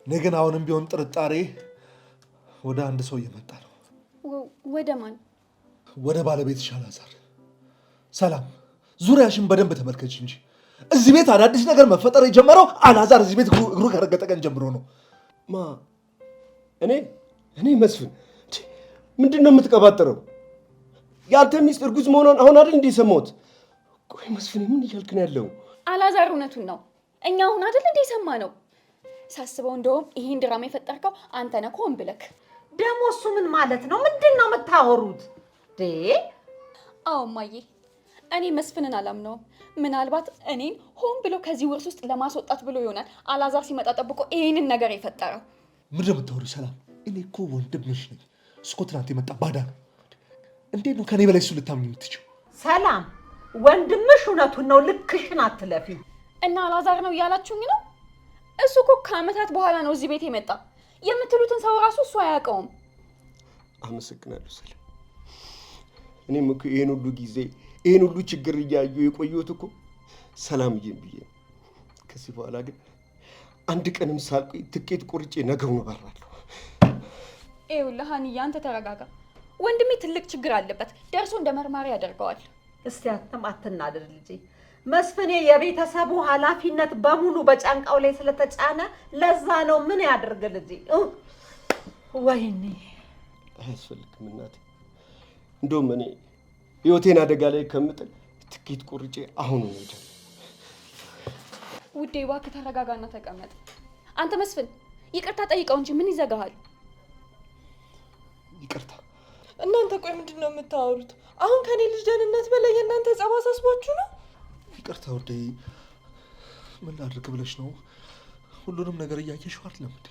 እኔ ግን አሁንም ቢሆን ጥርጣሬ ወደ አንድ ሰው እየመጣ ነው። ወደ ማን? ወደ ባለቤትሽ አላዛር። ሰላም፣ ዙሪያሽን በደንብ ተመልከች እንጂ እዚህ ቤት አዳዲስ ነገር መፈጠር የጀመረው አላዛር እዚህ ቤት እግሩ ከረገጠ ቀን ጀምሮ ነው። እኔ መስፍን፣ ምንድን ነው የምትቀባጥረው? የአንተ ሚስት እርጉዝ መሆኗን አሁን አይደል እንደ ሰማሁት? ቆይ መስፍን ምን እያልክ ነው ያለው? አላዛር እውነቱን ነው። እኛ አሁን አይደል እንደ ሰማ ነው። ሳስበው እንደውም ይሄን ድራማ የፈጠርከው አንተ ነህ ሆን ብለክ። ደግሞ እሱ ምን ማለት ነው? ምንድን ነው የምታወሩት? አዎ እማዬ፣ እኔ መስፍንን አላምነውም። ምናልባት እኔን ሆን ብሎ ከዚህ ውርስ ውስጥ ለማስወጣት ብሎ ይሆናል አላዛር ሲመጣ ጠብቆ ይሄንን ነገር የፈጠረው። ምንድን ነው የምታወሪው ሰላም? እኔ እኮ ወንድምሽ ነኝ። እስኮ ትናንት የመጣ ባዳ ነው። እንዴት ነው ከኔ በላይ እሱ ልታምኝ የምትችው? ሰላም፣ ወንድምሽ እውነቱን ነው። ልክሽን አትለፊ። እና አላዛር ነው እያላችሁኝ ነው? እሱ እኮ ከዓመታት በኋላ ነው እዚህ ቤት የመጣ። የምትሉትን ሰው ራሱ እሱ አያውቀውም። አመሰግናለሁ ሰላም። እኔም እኮ ይሄን ሁሉ ጊዜ ይሄን ሁሉ ችግር እያየሁ የቆየሁት እኮ ሰላምዬን ብዬ ነው። ከዚህ በኋላ ግን አንድ ቀንም ሳልቆይ ትኬት ቆርጬ ነገውን እበራለሁ። ይኸውልህ ሀኒዬ፣ አንተ ተረጋጋ። ወንድሜ ትልቅ ችግር አለበት፣ ደርሶ እንደ መርማሪ ያደርገዋል። እስቲ አትናደድ ልጄ። መስፍኔ የቤተሰቡ ኃላፊነት በሙሉ በጫንቃው ላይ ስለተጫነ ለዛ ነው። ምን ያደርግ ልጄ? ወይኔ አያስፈልግም እናቴ። እንደውም እኔ ህይወቴን አደጋ ላይ ከምጥል ትኬት ቆርጬ አሁን ነው ሄደ። ውዴ እባክህ ተረጋጋና ተቀመጥ። አንተ መስፍን ይቅርታ ጠይቀው እንጂ ምን ይዘጋሃል? ይቅርታ። እናንተ ቆይ ምንድን ነው የምታወሩት? አሁን ከኔ ልጅ ደህንነት በላይ የእናንተ ጸባ አሳስቧችሁ ነው? ይቅርታ ውዴ፣ ምን ላድርግ ብለሽ ነው? ሁሉንም ነገር እያየሽው አይደለም እንዴ?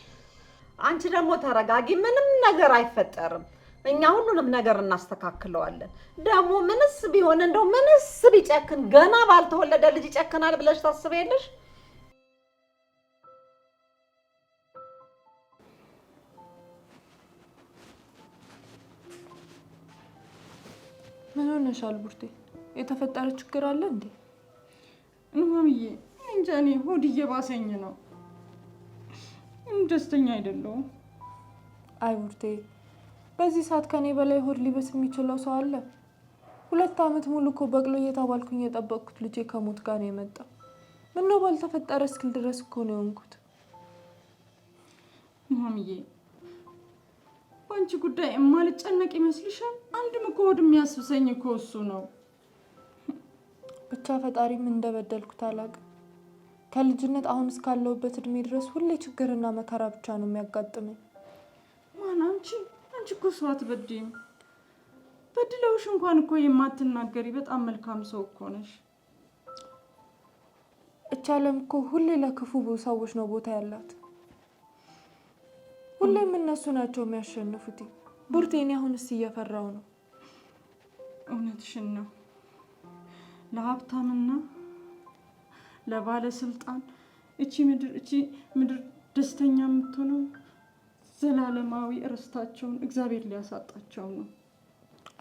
አንቺ ደግሞ ተረጋጊ። ምንም ነገር አይፈጠርም። እኛ ሁሉንም ነገር እናስተካክለዋለን። ደግሞ ምንስ ቢሆን እንደው ምንስ ቢጨክን ገና ባልተወለደ ልጅ ይጨክናል ብለሽ ታስበያለሽ? ምን ሆነሻል ቡርቴ? የተፈጠረ ችግር አለ እንዴ? እማምዬ እንጃ፣ እኔ ሆድ እየባሰኝ ነው። ደስተኛ አይደለሁም። አይ ቡርቴ፣ በዚህ ሰዓት ከኔ በላይ ሆድ ሊበስ የሚችለው ሰው አለ? 2 ዓመት ሙሉ እኮ በቅሎ እየተባልኩኝ የጠበቅኩት ልጄ ከሞት ጋር ነው የመጣው። ምነው ባልተፈጠረ እስክል ድረስ እኮ ነው የሆንኩት። እማምዬ በአንቺ ጉዳይ የማልጨነቅ ይመስልሻል? አንድም እኮ ሆድ የሚያስብሰኝ እኮ እሱ ነው። ብቻ ፈጣሪ ምን እንደበደልኩት አላውቅም። ከልጅነት አሁን እስካለሁበት እድሜ ድረስ ሁሌ ችግርና መከራ ብቻ ነው የሚያጋጥመኝ። ማን አንቺ እኮ ሰው አትበድይም። በድለውሽ እንኳን እኮ የማትናገሪ በጣም መልካም ሰው እኮ ነሽ። እች ዓለም እኮ ሁሌ ለክፉ ሰዎች ነው ቦታ ያላት። ሁሌም እነሱ ናቸው የሚያሸንፉት። ቡርቴ፣ እኔ አሁንስ እየፈራው ነው። እውነትሽን ነው። ለሀብታምና ለባለስልጣን እቺ ምድር ደስተኛ የምትሆነው ዘላለማዊ እርስታቸውን እግዚአብሔር ሊያሳጣቸው ነው።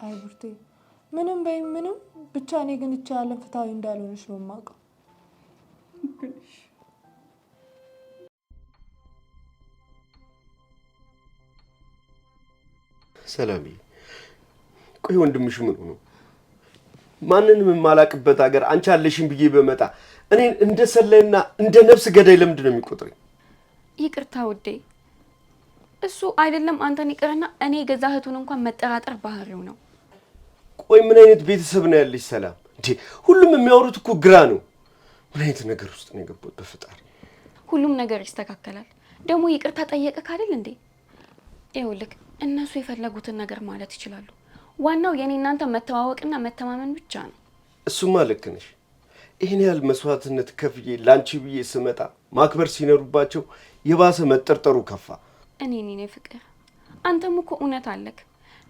አይ ቡርቴ፣ ምንም በይ ምንም፣ ብቻ እኔ ግን እቺ ዓለም ፍትሃዊ እንዳልሆነች ነው የማውቀው። ሰላምዬ፣ ቆይ ወንድምሽ ምን ሆኖ? ማንንም የማላቅበት ሀገር አንቺ አለሽኝ ብዬ በመጣ እኔን እንደ ሰላይና እንደ ነፍስ ገዳይ ለምንድን ነው የሚቆጥረኝ? ይቅርታ ውዴ፣ እሱ አይደለም አንተን ይቅርና እኔ የገዛ እህቱን እንኳን መጠራጠር ባህሪው ነው። ቆይ ምን አይነት ቤተሰብ ነው ያለሽ ሰላም? እንዴ ሁሉም የሚያወሩት እኮ ግራ ነው። ምን አይነት ነገር ውስጥ ነው የገባሁት? በፈጣሪ ሁሉም ነገር ይስተካከላል። ደግሞ ይቅርታ ጠየቀክ አይደል እንዴ? ይኸውልህ እነሱ የፈለጉትን ነገር ማለት ይችላሉ። ዋናው የኔ እናንተ መተዋወቅና መተማመን ብቻ ነው። እሱማ ልክ ነሽ። ይሄን ያህል መስዋዕትነት ከፍዬ ላንቺ ብዬ ስመጣ ማክበር ሲኖርባቸው የባሰ መጠርጠሩ ከፋ። እኔ ፍቅር፣ አንተም እኮ እውነት አለክ።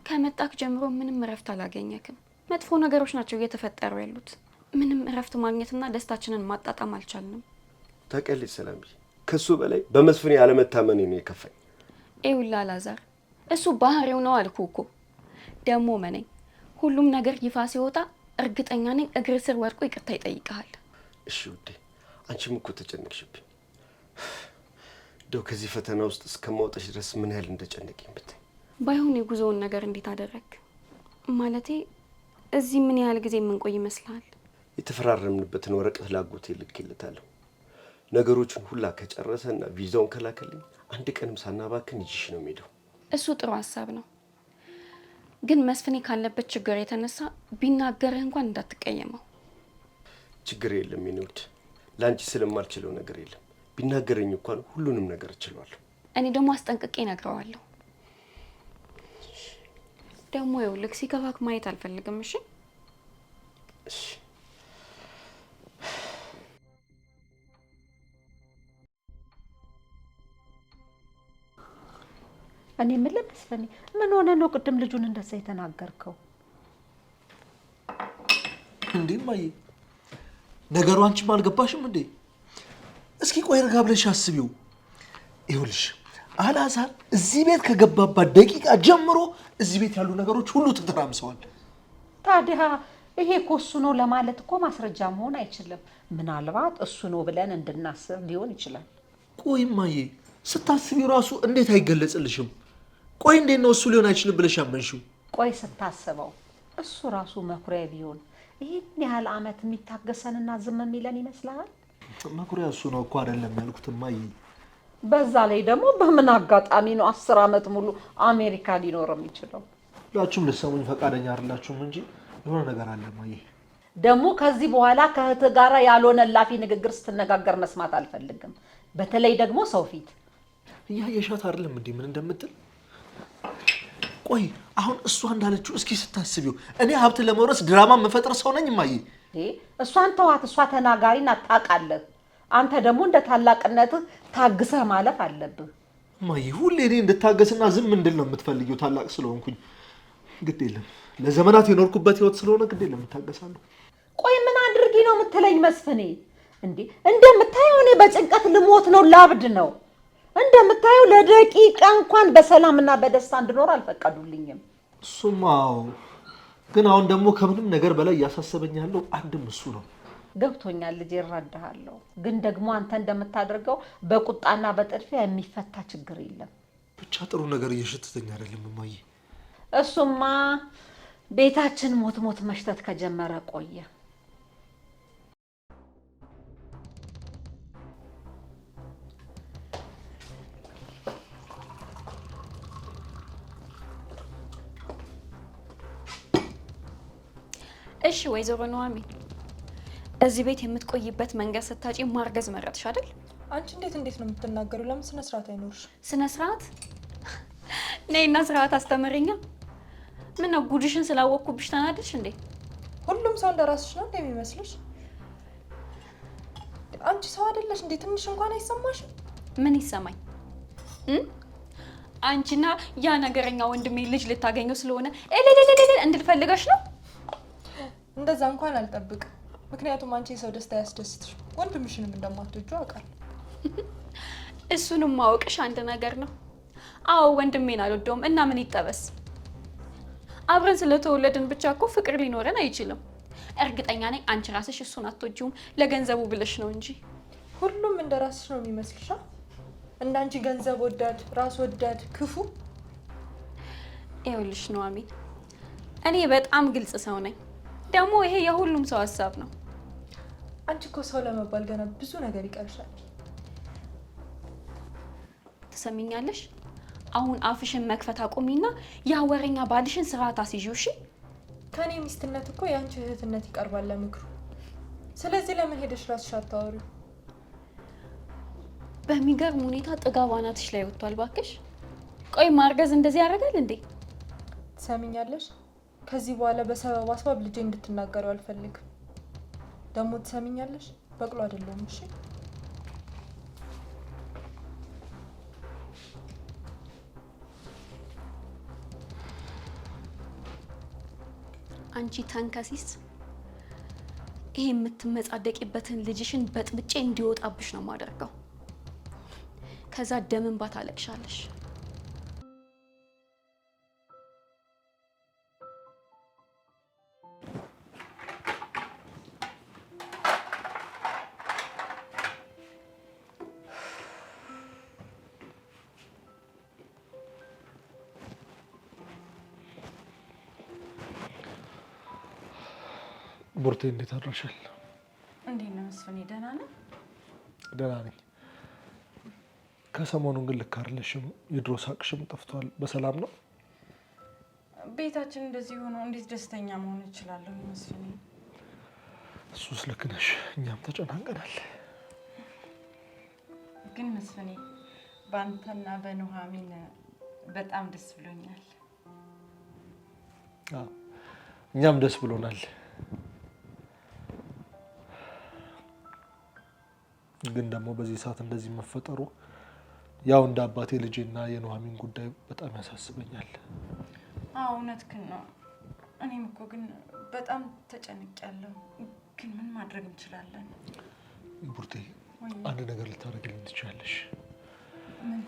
ከመጣክ ጀምሮ ምንም እረፍት አላገኘክም። መጥፎ ነገሮች ናቸው እየተፈጠሩ ያሉት። ምንም እረፍት ማግኘትና ደስታችንን ማጣጣም አልቻልንም። ታውቂያለሽ ሰላምዬ፣ ከሱ በላይ በመስፍኔ ያለመታመኔ ነው የከፋኝ። ይኸውልህ አላዛር፣ እሱ ባህሪው ነው አልኩ እኮ። ደግሞ መነኝ፣ ሁሉም ነገር ይፋ ሲወጣ እርግጠኛ ነኝ እግር ስር ወድቆ ይቅርታ ይጠይቃል። እሺ ውዴ፣ አንቺም እኮ ተጨነቅሽብኝ። እንደው ከዚህ ፈተና ውስጥ እስከማውጣሽ ድረስ ምን ያህል እንደጨነቀኝ ብታይ። ባይሆን የጉዞውን ነገር እንዴት አደረግ? ማለቴ እዚህ ምን ያህል ጊዜ የምንቆይ ይመስላል? የተፈራረምንበትን ወረቀት ላጎቴ ልኬለታለሁ። ነገሮችን ሁላ ከጨረሰና ቪዛውን ከላከልኝ አንድ ቀንም ሳናባክን ይዤሽ ነው የምሄደው። እሱ ጥሩ ሀሳብ ነው፣ ግን መስፍኔ ካለበት ችግር የተነሳ ቢናገርህ እንኳን እንዳትቀየመው። ችግር የለም የኔ ውድ፣ ለአንቺ ስለማልችለው ነገር የለም። ቢናገረኝ እንኳን ሁሉንም ነገር እችላለሁ። እኔ ደግሞ አስጠንቅቄ እነግረዋለሁ። ደግሞ ይኸውልህ ሲከፋክ ማየት አልፈልግም። እሺ እሺ። እኔ የምልህ መስፍኔ ምን ሆነ ነው ቅድም ልጁን እንደዛ የተናገርከው? እንዴ እማዬ ነገሩ አንቺም አልገባሽም እንዴ? እስኪ ቆይ ረጋ ብለሽ አስቢው። ይኸውልሽ አልዓዛር እዚህ ቤት ከገባባት ደቂቃ ጀምሮ እዚህ ቤት ያሉ ነገሮች ሁሉ ተተራምሰዋል። ታዲያ ይሄ እኮ እሱ ነው ለማለት እኮ ማስረጃ መሆን አይችልም። ምናልባት እሱ ነው ብለን እንድናስብ ሊሆን ይችላል። ቆይ እማዬ ስታስቢው ራሱ እንዴት አይገለጽልሽም? ቆይ እንዴት ነው እሱ ሊሆን አይችልም ብለሽ ያመንሽው? ቆይ ስታስበው እሱ ራሱ መኩሪያ ቢሆን ይህን ያህል ዓመት የሚታገሰንና ዝም የሚለን ይመስልሃል? መኩሪያ እሱ ነው እኮ አይደለም ያልኩት እማዬ። በዛ ላይ ደግሞ በምን አጋጣሚ ነው 10 ዓመት ሙሉ አሜሪካ ሊኖር የሚችለው? ሁላችሁም ልትሰሙኝ ፈቃደኛ አይደላችሁም እንጂ የሆነ ነገር አለ እማዬ። ደግሞ ከዚህ በኋላ ከእህትህ ጋር ያልሆነ ላፊ ንግግር ስትነጋገር መስማት አልፈልግም። በተለይ ደግሞ ሰው ፊት። እያየሻት አይደለም እንዴ ምን እንደምትል? ቆይ አሁን እሷ እንዳለችው እስኪ ስታስቢው እኔ ሀብት ለመውረስ ድራማ መፈጠር ሰው ነኝ እማዬ? እሷን ተዋት፣ እሷ ተናጋሪና ታውቃለህ። አንተ ደግሞ እንደ ታላቅነትህ ታግሰህ ማለፍ አለብህ። እማዬ ሁሌ እኔ እንድታገስና ዝም እንድል ነው የምትፈልጊው ታላቅ ስለሆንኩኝ። ግድ የለም ለዘመናት የኖርኩበት ህይወት ስለሆነ ግድ የለም እታገሳለሁ። ቆይ ምን አድርጊ ነው የምትለኝ መስፍኔ? እንዴ እንደምታየው እኔ በጭንቀት ልሞት ነው፣ ላብድ ነው። እንደምታየው ለደቂቃ እንኳን በሰላምና በደስታ እንድኖር አልፈቀዱልኝም። እሱማ ግን አሁን ደግሞ ከምንም ነገር በላይ እያሳሰበኝ ያለው አንድም እሱ ነው። ገብቶኛል ልጄ፣ እረዳሃለሁ። ግን ደግሞ አንተ እንደምታደርገው በቁጣና በጥድፊያ የሚፈታ ችግር የለም። ብቻ ጥሩ ነገር እየሸተተኝ አይደለም እማዬ። እሱማ ቤታችን ሞት ሞት መሽተት ከጀመረ ቆየ። እሺ ወይዘሮ ኑሐሚን እዚህ ቤት የምትቆይበት መንገድ ስታጪ ማርገዝ መረጥሽ አይደል? አንቺ እንዴት ነው የምትናገሩ? ለምን ስነ ስርዓት አይኖርሽ? ስነ ስርዓት ነይና ስርዓት አስተምሪኛ። ምን ነው ጉድሽን ስላወቅኩብሽ ተናደድሽ እንዴ? ሁሉም ሰው እንደራስሽ ነው እንደሚመስልሽ? አንቺ ሰው አይደለሽ እንዴ? ትንሽ እንኳን አይሰማሽም? ምን ይሰማኝ? አንቺና ያ ነገረኛ ወንድሜ ልጅ ልታገኘው ስለሆነ እንድልፈልገሽ ነው? እንደዛ እንኳን አልጠብቅም። ምክንያቱም አንቺ የሰው ደስታ ያስደስትሽ፣ ወንድምሽንም እንደማትወጂው አውቃለሁ። እሱንም ማወቅሽ አንድ ነገር ነው። አዎ ወንድሜን አልወደውም እና ምን ይጠበስ? አብረን ስለተወለድን ብቻ እኮ ፍቅር ሊኖረን አይችልም። እርግጠኛ ነኝ አንቺ ራስሽ እሱን አትወጂውም፣ ለገንዘቡ ብለሽ ነው እንጂ። ሁሉም እንደራስሽ ነው የሚመስልሽ? እንዳንቺ ገንዘብ ወዳድ፣ ራስ ወዳድ፣ ክፉ። ይኸውልሽ ኑሐሚን፣ እኔ በጣም ግልጽ ሰው ነኝ። ደግሞ ይሄ የሁሉም ሰው ሀሳብ ነው። አንቺ እኮ ሰው ለመባል ገና ብዙ ነገር ይቀርሻል። ትሰሚኛለሽ? አሁን አፍሽን መክፈት አቁሚና ያ ወሬኛ ባልሽን ስርዓት አስይዢው። እሺ? ከኔ ሚስትነት እኮ የአንቺ እህትነት ይቀርባል ለምክሩ። ስለዚህ ለምን ሄደሽ ራስሽ አታወሪው? በሚገርም ሁኔታ ጥጋብ አናትሽ ላይ ወጥቷል። እባክሽ ቆይ ማርገዝ እንደዚህ ያደርጋል እንዴ? ትሰሚኛለሽ? ከዚህ በኋላ በሰበብ አስባብ ልጄ እንድትናገረው አልፈልግም። ደግሞ ትሰሚኛለሽ? በቅሎ አይደለሁም። እሺ? አንቺ ተንከሲስ፣ ይሄ የምትመጻደቂበትን ልጅሽን በጥብጬ እንዲወጣብሽ ነው የማደርገው። ከዛ ደም እንባ ታለቅሻለሽ። ቡርቴ እንዴት አድረሻል? እንዴት ነው መስፍኔ? ደህና ነህ? ደህና ነኝ። ከሰሞኑን ግን ልክ አይደለሽም። የድሮ ሳቅሽም ጠፍቷል። በሰላም ነው? ቤታችን እንደዚህ ሆኖ እንዴት ደስተኛ መሆን እችላለሁ መስፍኔ? እሱስ ልክ ነሽ። እኛም ተጨናንቀናል። ግን መስፍኔ በአንተና በኑሐሚን በጣም ደስ ብሎኛል። እኛም ደስ ብሎናል። ግን ደግሞ በዚህ ሰዓት እንደዚህ መፈጠሩ ያው እንደ አባቴ ልጄና የኑሐሚን ጉዳይ በጣም ያሳስበኛል። እውነትህን ነው። እኔም እኮ ግን በጣም ተጨንቄያለሁ። ግን ምን ማድረግ እንችላለን? ቡርቴ አንድ ነገር ልታደርግልኝ ትችላለሽ። ምን?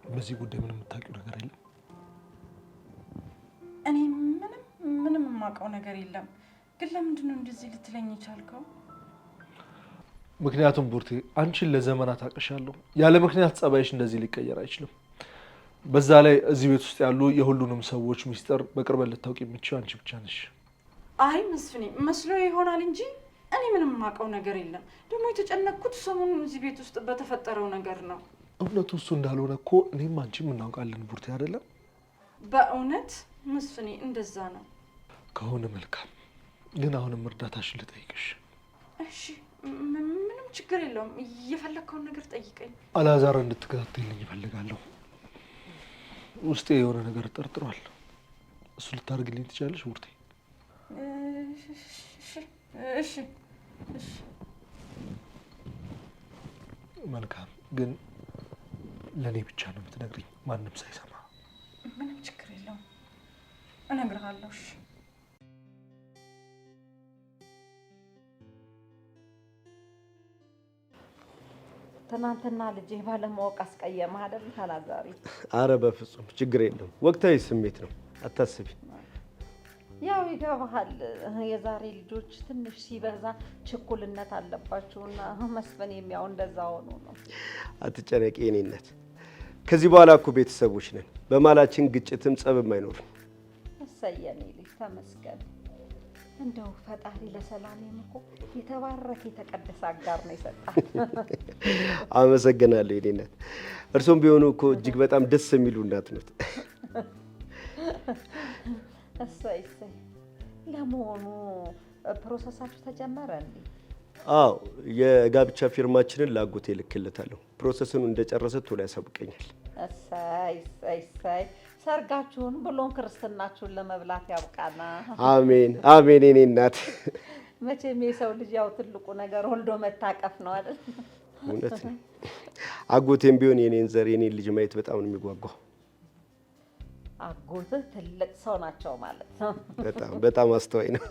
በዚህ ጉዳይ ምንም የምታውቂው ነገር የለም? እኔ ምንም የማውቀው ነገር የለም። ግን ለምንድን ነው እንደዚህ ልትለኝ የቻልከው? ምክንያቱም ቡርቴ አንቺን ለዘመናት አውቅሻለሁ። ያለ ምክንያት ጸባይሽ እንደዚህ ሊቀየር አይችልም። በዛ ላይ እዚህ ቤት ውስጥ ያሉ የሁሉንም ሰዎች ሚስጥር በቅርበት ልታውቂ የምትችይው አንቺ ብቻ ነሽ። አይ መስፍኔ መስሎ ይሆናል እንጂ እኔ ምንም የማውቀው ነገር የለም። ደግሞ የተጨነቅኩት ሰሞኑን እዚህ ቤት ውስጥ በተፈጠረው ነገር ነው። እውነቱ እሱ እንዳልሆነ እኮ እኔም አንቺም እናውቃለን ቡርቴ፣ አይደለም? በእውነት መስፍኔ እንደዛ ነው ከሆነ መልካም። ግን አሁንም እርዳታሽን ልጠይቅሽ። እሺ ምንም ችግር የለውም። የፈለግከውን ነገር ጠይቀኝ። አልዓዛር እንድትከታተልኝ እፈልጋለሁ። ውስጤ የሆነ ነገር ጠርጥሯል። እሱ ልታደርግልኝ ትችላለሽ ቡርቴ? እሺ መልካም። ግን ለእኔ ብቻ ነው የምትነግሪኝ፣ ማንም ሳይሰማ? ምንም ችግር የለውም፣ እነግርሃለሁ። እሺ ትናንትና ልጄ ባለማወቅ አስቀየመህ አይደል አልዓዛር? አረ በፍጹም ችግር የለም። ወቅታዊ ስሜት ነው፣ አታስቢ። ያው ይገባሃል፣ የዛሬ ልጆች ትንሽ ሲበዛ ችኩልነት አለባቸውና መስፍን የሚያው እንደዛ ሆኖ ነው። አትጨነቂ የኔ እናት። ከዚህ በኋላ እኮ ቤተሰቦች ነን። በማላችን ግጭትም ጸብም አይኖርም። እሰየኔ ልጅ ተመስገን። እንደው ፈጣሪ ለሰላሜም እኮ የተባረከ የተቀደሰ አጋር ነው የሰጣት። አመሰግናለሁ የኔ እናት። እርሶም ቢሆኑ እኮ እጅግ በጣም ደስ የሚሉ እናት ነት። እሰይ። ለመሆኑ ፕሮሰሳችሁ ተጀመረ እንዴ? አዎ፣ የጋብቻ ፊርማችንን ላጎቴ ልክለታለሁ። ፕሮሰሱን እንደጨረሰ ቶሎ ያሳውቀኛል። እሰይ። ሰርጋችሁን ብሎን ክርስትናችሁን ለመብላት ያብቃና። አሜን አሜን የኔ እናት። መቼም የሰው ልጅ ያው ትልቁ ነገር ወልዶ መታቀፍ ነው አይደል? እውነት ነው። አጎቴም ቢሆን የኔን ዘር የኔን ልጅ ማየት በጣም ነው የሚጓጓው። አጎትህ ትልቅ ሰው ናቸው ማለት ነው። በጣም አስተዋይ ነው።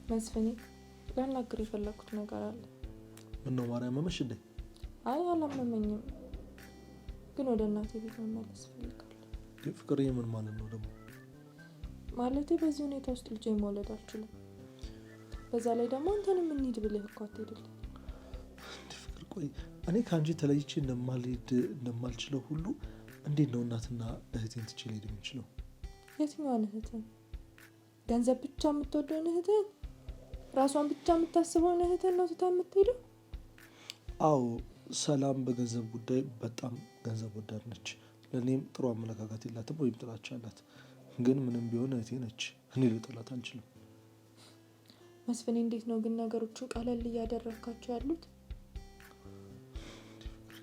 መስፍኔ ላናግር የፈለኩት ነገር አለ። ምነው ማርያም መመሽ እንዴ? አይ አላመመኝም፣ ግን ወደ እናቴ ቤት መመለስ እፈልጋለሁ። ፍቅርዬ ምን ማለት ነው ደግሞ? ማለቴ በዚህ ሁኔታ ውስጥ ልጄ መውለድ አልችልም። በዛ ላይ ደግሞ አንተንም እንሂድ ብለህ እኮ አትሄድልኝ። ፍቅር ቆይ፣ እኔ ከአንቺ ተለይቼ እንደማልችለው ሁሉ እንዴት ነው እናትና እህቴን ትቼ ልሄድ የምችለው? የትኛዋን እህትን? ገንዘብ ብቻ የምትወደውን እህትን? ራሷን ብቻ የምታስበውን እህትን ነው ትታ የምትሄደው? አዎ፣ ሰላም በገንዘብ ጉዳይ በጣም ገንዘብ ወዳድ ነች። ለእኔም ጥሩ አመለካከት የላትም ወይም ጥላቻ አላት። ግን ምንም ቢሆን እህቴ ነች። እኔ ልጥላት አልችልም። መስፍኔ እንዴት ነው ግን ነገሮችን ቀለል እያደረግካቸው ያሉት?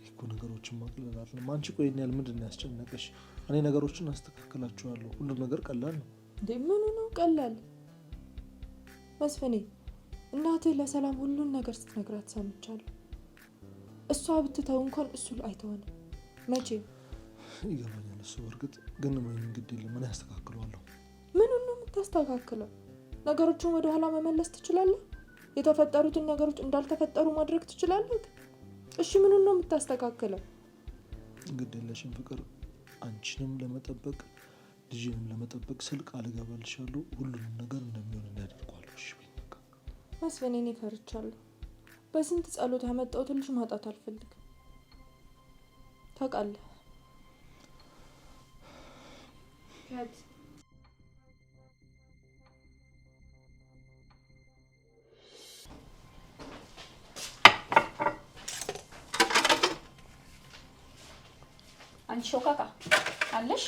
እኮ ነገሮችን ማቅለል አይደለም። አንቺ ቆይ ያል ምንድን ነው ያስጨነቀሽ? እኔ ነገሮችን አስተካክላቸዋለሁ። ሁሉም ነገር ቀላል ነው። እንዴ ምኑ ነው ቀላል? መስፍኔ እናትህ ለሰላም ሁሉን ነገር ስትነግራት ሰምቻለሁ። እሷ ብትተው እንኳን እሱ አይተውንም መቼም። ይገባኛል እሱ እርግጥ፣ ግን ምንም ግድ የለም እኔ አስተካክለዋለሁ። ምኑን ነው የምታስተካክለው? ነገሮችን ወደ ኋላ መመለስ ትችላለህ? የተፈጠሩትን ነገሮች እንዳልተፈጠሩ ማድረግ ትችላለህ? እሺ ምኑን ነው የምታስተካክለው? ግድ የለሽም ፍቅር፣ አንቺንም ለመጠበቅ ልጅንም ለመጠበቅ ስል ቃል እገባልሻለሁ። ሁሉንም ነገር እንደሚሆን እናደርገዋለሁ። እሺ በቃ መስፍኔ፣ እኔ ፈርቻለሁ። በስንት ጸሎት ያመጣሁትን ልጅ ማጣት አልፈልግም። ታውቃለህ። አንቺ ሾካካ አለሽ?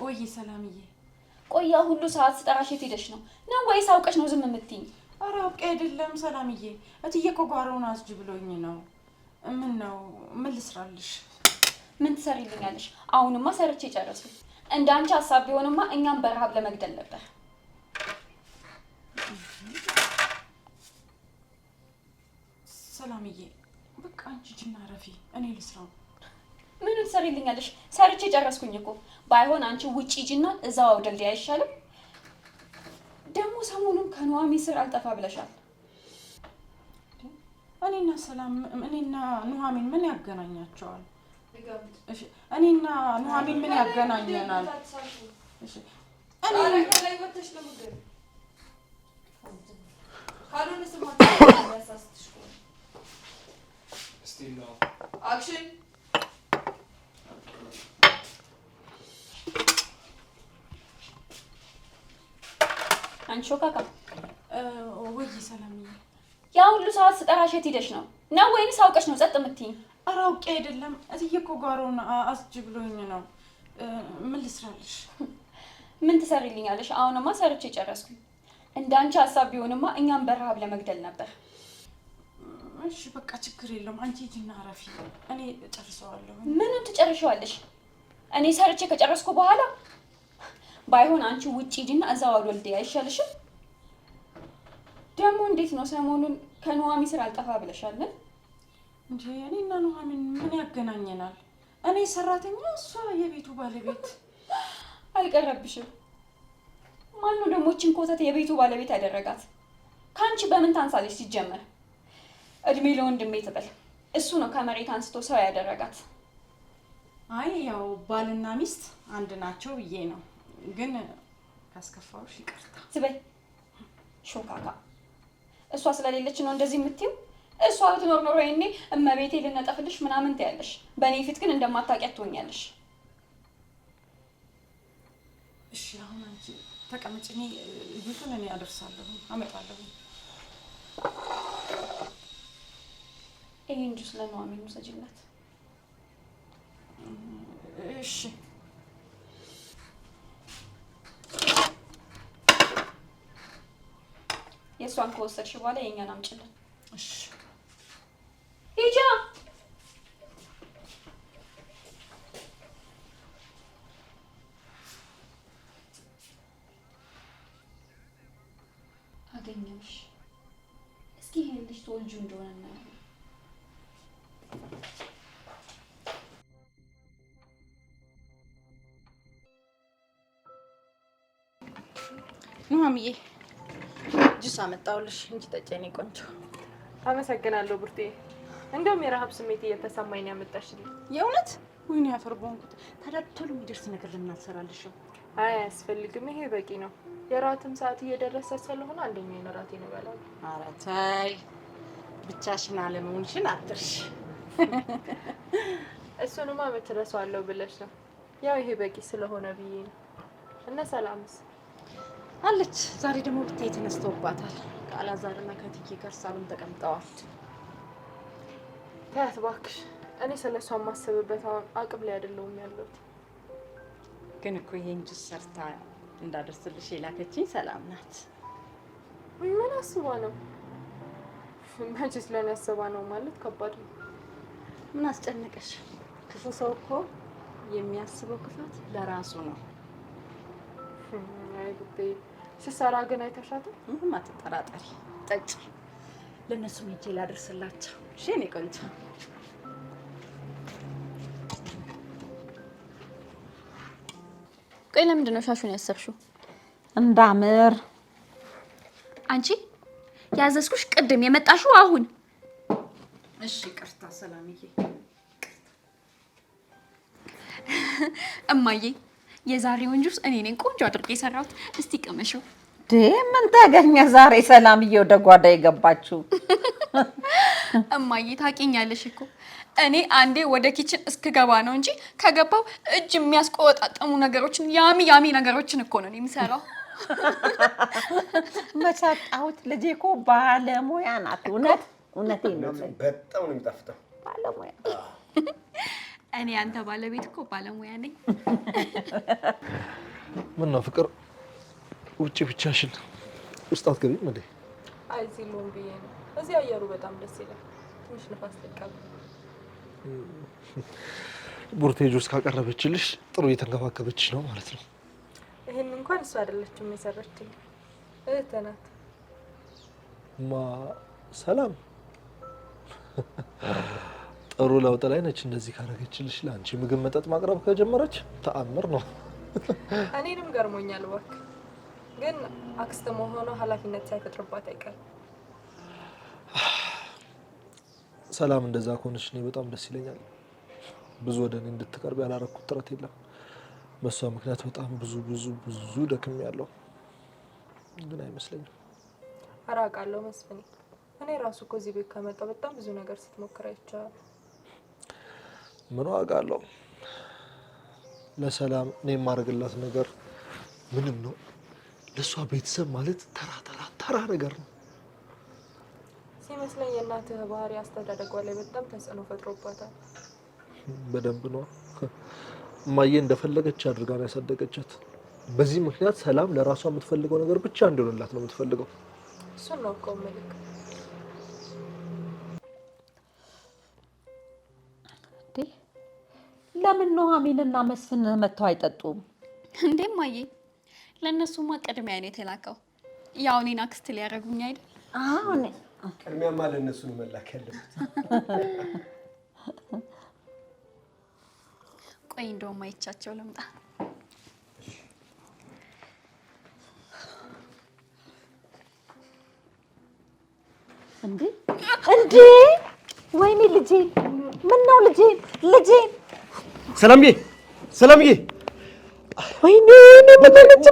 ቆይ ሰላምዬ፣ ቆያ ሁሉ ሰዓት ስጠራሽ የት ሄደሽ ነው ወይስ አውቀሽ ነው ዝም የምትይኝ? ኧረ አውቄ አይደለም ሰላምዬ፣ እትዬ እኮ ጓሮውን አስጅ ብሎኝ ነው። ምን ነው? ምን ልስራልሽ? ምን ትሰሪልኛለሽ? አሁንማ ሰርቼ ጨረስኩ። እንደ አንቺ ሀሳብ ቢሆንማ እኛም በረሃብ ለመግደል ነበር። ሰላምዬ በቃ አንቺ ጅና ረፊ፣ እኔ ልስራው። ምን ትሰሪልኛለሽ? ሰርቼ ጨረስኩኝ እኮ። ባይሆን አንቺ ውጪ ሂጂና እዛው አውደልዲያ አይሻልም? ደግሞ ሰሞኑን ከኑሐሚ ስር አልጠፋ ብለሻል። እኔና ኑሐሚን ምን ያገናኛቸዋል? እሺ እኔና ኑሐሚን ምን ያገናኘናል? እሺ እኔ ላይ ወጥተሽ ለምንድን ካልሆነ ስማችሁ ያሳስትሽ ስቲል አክሽን አንቺ ሾካካ ወይ ሰላምዬ፣ ያ ሁሉ ሰዓት ስጠራሽ የት ሄደሽ ነው ወይንስ አውቀሽ ነው ጸጥ የምትይኝ? ኧረ አውቄ አይደለም፣ እትዬ እኮ ጓሮውን አስጅ ብሎኝ ነው። ምን ልስራልሽ? ምን ትሰሪልኛለሽ? አሁንማ ሰርቼ ጨረስኩኝ። እንዳንቺ ሀሳብ ቢሆንማ እኛም በረሃብ ለመግደል ነበር። እሺ በቃ ችግር የለውም። አንቺ ሂጂና አረፊ፣ እኔ እጨርሰዋለሁ። ምኑን ትጨርሺዋለሽ? እኔ ሰርቼ ከጨረስኩ በኋላ ባይሆን አንቺ ውጪ ሂጂና እዛው አውደልዲያ አይሻልሽም? ደግሞ እንዴት ነው ሰሞኑን ከኑሐሚ ስር አልጠፋ ብለሻል? እንዴ እኔና ኑሐሚን ምን ያገናኘናል? እኔ ሰራተኛ፣ እሷ የቤቱ ባለቤት። አልቀረብሽም። ማነው ደግሞ እችን ኮተት የቤቱ ባለቤት ያደረጋት? ከአንቺ በምን ታንሳለች? ሲጀመር እድሜ ለወንድሜ ትበል። እሱ ነው ከመሬት አንስቶ ሰው ያደረጋት። አይ ያው ባልና ሚስት አንድ ናቸው ብዬ ነው። ግን ካስከፋውሽ ይቅርታ። ዝበይ ሾካካ። እሷ ስለሌለች ነው እንደዚህ የምትይው? እሷ ብትኖር ኖሮ ይሄኔ እመቤቴ ልነጠፍልሽ ምናምን ትያለሽ። በእኔ ፊት ግን እንደማታውቂያት ትሆኛለሽ። እሺ አሁን አንቺ ተቀመጭ። እኔ ልጁን እኔ አደርሳለሁ፣ አመጣለሁ። ይሄን ጁስ ለኑሐሚን ውሰጂላት። እሺ የእሷን ከወሰድሽ በኋላ የእኛን አምጪልን። እሺ ሂጂ። አገኘሁሽ። እስኪ ይሄን ልጅ ተወልጁ እንደሆነ እናያለን። ኑሐሚዬ ጁስ አመጣሁልሽ እንጂ ጠጪ የኔ ቆንጆ። አመሰግናለሁ ብርቴ። እንደውም የረሀብ ስሜት እየተሰማኝ ነው ያመጣሽልኝ። የእውነት ወይኔ ያፈር በሆንኩት። ታዲያ ቶሎ የሚደርስ ነገር ለምን አትሰራልሽም? አይ አያስፈልግም፣ ይሄ በቂ ነው። የራትም ሰዓት እየደረሰ ስለሆነ አንደኛውን እራቴን እበላለሁ። ኧረ ተይ፣ ብቻሽን አለመሆንሽን አትርሽ። እሱንማ እረሳዋለሁ ብለሽ ነው። ያው ይሄ በቂ ስለሆነ ብዬ ነው። እነ ሰላምስ አለች። ዛሬ ደግሞ ብታይ ተነስተውባታል። ከአላዛርና ከትዬ ጋር ሳሎን ተቀምጠዋል። ተያት እባክሽ። እኔ ስለሷ የማስብበት አሁን አቅም ላይ አይደለሁም ያለሁት። ግን እኮ ይሄን ጁስ ሰርታ እንዳደርስልሽ የላከችኝ ሰላም ናት። ምን አስባ ነው? መቼስ ለእኔ አስባ ነው ማለት ከባድ ነው። ምን አስጨነቀሽ? ክፉ ሰው እኮ የሚያስበው ክፋት ለራሱ ነው። አይ ጉዴ። ሲሰራ ግን አይተሻትም? ምንም አትጠራጠሪ። ጠጪ። ለእነሱም ሄጄ ላደርስላቸው። እሺ የእኔ ቆንጆ። ቆይ ለምንድን ነው ሻሹን ያሰርሽው? እንዳምር። አንቺ ያዘዝኩሽ ቅድም የመጣሽው አሁን። እሺ ይቅርታ ሰላምዬ። እማዬ የዛሬውን ጁስ እኔ ነኝ ቆንጆ አድርጌ የሰራሁት። እስቲ ቀመሽው። ምን ታገኘ ዛሬ ሰላምዬ ወደ ጓዳ የገባችው? እማዬ ታውቂኛለሽ እኮ እኔ አንዴ ወደ ኪችን እስክገባ ነው እንጂ ከገባው እጅ የሚያስቆጣጠሙ ነገሮችን ያሚ ነገሮችን እኮ ነው የሚሰራው። መቻጣሁት ልጄ እኮ ባለሙያ ናት። እውነቴን ነው። በጣም ነው የሚጣፍጠው። ባለሙያ እኔ አንተ ባለቤት እኮ ባለሙያ ነኝ። ምን ነው ፍቅር ውጪ ብቻሽን ውስጥ አትገቢም እንዴ? አይ ሲሉም ብዬ ነው። እዚህ አየሩ በጣም ደስ ይላል። ትንሽ ንፋስ ልቀበል። ቡርቴ ጁስ ካቀረበችልሽ ጥሩ እየተንከባከበችሽ ነው ማለት ነው። ይሄን እንኳን እሱ አይደለችም የሰራችልኝ፣ እህቴ ናት። ሰላም ጥሩ ለውጥ ላይ ነች። እንደዚህ ካረገችልሽ ለአንቺ ምግብ መጠጥ ማቅረብ ከጀመረች ተአምር ነው። እኔንም ገርሞኛል እባክህ። ግን አክስት መሆኗ ኃላፊነት ሳይፈጥርባት አይቀርም። ሰላም እንደዛ ከሆነች እኔ በጣም ደስ ይለኛል። ብዙ ወደ እኔ እንድትቀርብ ያላረኩት ጥረት የለም። በሷ ምክንያት በጣም ብዙ ደክም ያለው ግን አይመስለኝም። አራቃለሁ መስፍኔ። እኔ ራሱ እኮ እዚህ ቤት ከመጣሁ በጣም ብዙ ነገር ስትሞክር አይቻለሁ። ምን ዋጋለሁ? ለሰላም እኔ የማደርግላት ነገር ምንም ነው። ለሷ ቤተሰብ ማለት ተራ ነገር ነው ሲመስለኝ። የእናትህ ባህሪ አስተዳደጓ ላይ በጣም ተጽዕኖ ፈጥሮባታል። በደንብ ነው። እማዬ እንደፈለገች አድርጋ ነው ያሳደገቻት። በዚህ ምክንያት ሰላም ለራሷ የምትፈልገው ነገር ብቻ እንዲሆንላት ነው የምትፈልገው። እሱን ነው እኮ መልክ ለምን ኑሐሚንና መስፍን መጥተው አይጠጡም እንዴ? እማዬ ለእነሱማ ቅድሚያ ነው የተላከው። ያው እኔን አክስት ሊያደርጉኝ አይደል? አሁን ቅድሚያማ ለእነሱ ነው መላክ ያለበት። ቆይ እንደውም አይቻቸው ልምጣ። እንዴ ወይኔ ልጄ! ምን ነው ልጄ? ሰላምዬ ወይኔ ምን ልጅ